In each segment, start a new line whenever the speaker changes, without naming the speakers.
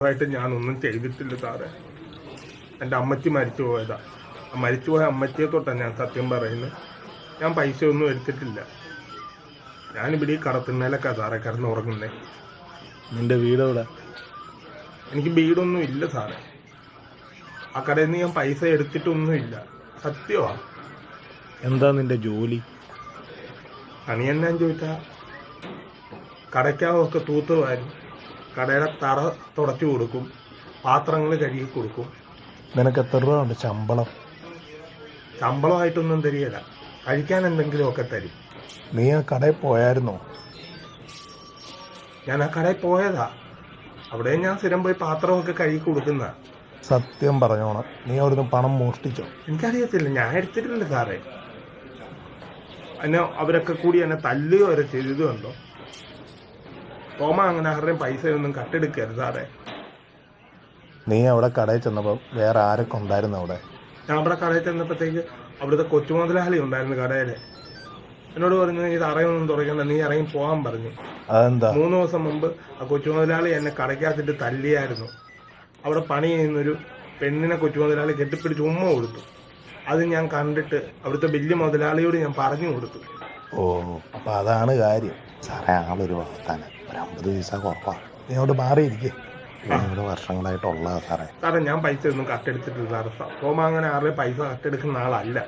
ആയിട്ട് ഞാനൊന്നും ചെയ്തിട്ടില്ല സാറേ. എൻ്റെ അമ്മച്ചി മരിച്ചു പോയതാ. മരിച്ചുപോയ അമ്മച്ചിയെ തൊട്ടാണ് ഞാൻ സത്യം പറയുന്നത്. ഞാൻ പൈസ ഒന്നും എടുത്തിട്ടില്ല. ഞാനിവിടെ ഈ കടത്തിന്മേലൊക്കെ സാറേ കിടന്നുറങ്ങുന്നേ.
നിന്റെ വീടെവിടെ?
എനിക്ക് വീടൊന്നും ഇല്ല സാറേ. ആ കടയിൽ നിന്ന് ഞാൻ പൈസ എടുത്തിട്ടൊന്നുമില്ല. സത്യമാ.
എന്താ നിന്റെ ജോലി?
പണി എന്നാന്ന് ചോദിച്ചാ കടയ്ക്കാവൊക്കെ തൂത്തുവാരും, കടയുടെ തറ തുടച്ചു കൊടുക്കും, പാത്രങ്ങൾ കഴുകി കൊടുക്കും.
നിനക്ക് എത്ര രൂപ ഉണ്ട് ശമ്പളം?
ശമ്പളമായിട്ടൊന്നും തരികയില്ല, കഴിക്കാൻ എന്തെങ്കിലുമൊക്കെ തരും.
നീ ആ കടയിൽ പോയായിരുന്നോ?
ഞാൻ ആ കടയിൽ പോയതാ. അവിടെ ഞാൻ സ്ഥിരം പോയി പാത്രമൊക്കെ കഴുകി കൊടുക്കുന്ന.
സത്യം പറഞ്ഞോണം, നീ അവിടുന്ന് പണം മോഷ്ടിച്ചോ?
എനിക്കറിയത്തില്ല, ഞാൻ എടുത്തിട്ടില്ല സാറേ. എന്നെ അവരൊക്കെ കൂടി എന്നെ തല്ലുക വരെ ചെയ്തതുണ്ടോ. തോമ അങ്ങനെ ആരുടെയും പൈസയൊന്നും കട്ടെടുക്കരുത് സാറേ.
നീ അവിടെ കടയിൽ ചെന്നപ്പോൾ വേറെ ആരൊക്കെ ഉണ്ടായിരുന്നു അവിടെ?
ഞാൻ അവിടെ കടയിൽ ചെന്നപ്പോഴത്തേക്ക് അവിടുത്തെ കൊച്ചുമുതലാളി ഉണ്ടായിരുന്നു കടയിൽ. എന്നോട് പറഞ്ഞു, ഇത് അറയൊന്നും തുറക്കണ്ട, നീ ഇറങ്ങി പോകാൻ പറഞ്ഞു.
അതെന്താ?
3 ദിവസം മുമ്പ് ആ കൊച്ചുമുതലാളി എന്നെ കടയ്ക്കകത്തിട്ട് തല്ലിയായിരുന്നു. അവിടെ പണി ചെയ്യുന്നൊരു പെണ്ണിനെ കൊച്ചുമുതലാളി കെട്ടിപ്പിടിച്ച് ഉമ്മ കൊടുത്തു. അത് ഞാൻ കണ്ടിട്ട് അവിടുത്തെ വലിയ മുതലാളിയോട് ഞാൻ പറഞ്ഞു കൊടുത്തു.
ഓ, അപ്പൊ അതാണ് കാര്യം. സാറേ, ആളൊരു വർത്താനം, ഒരു 50 പൈസ കുറവാണ്. നീ അവിടെ മാറിയിരിക്കേ. ഇവിടെ വർഷങ്ങളായിട്ടുള്ള സാറേ.
സാറേ, ഞാൻ പൈസ ഒന്നും കട്ടെടുത്തിട്ടില്ല സാറേ. തോമ അങ്ങനെ ആരുടെ പൈസ കട്ടെടുക്കുന്ന ആളല്ല.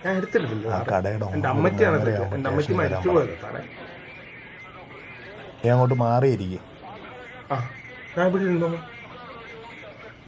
ഞാൻ എടുത്തിട്ടില്ല. എന്റെ അമ്മച്ചിയാണ്. എന്റെ അമ്മച്ചി മരിച്ചു പോയത് സാറേ.
നീ അങ്ങോട്ട് മാറിയിരിക്കേ.
ഞാൻ ഇവിടെ ഇരുന്നോ.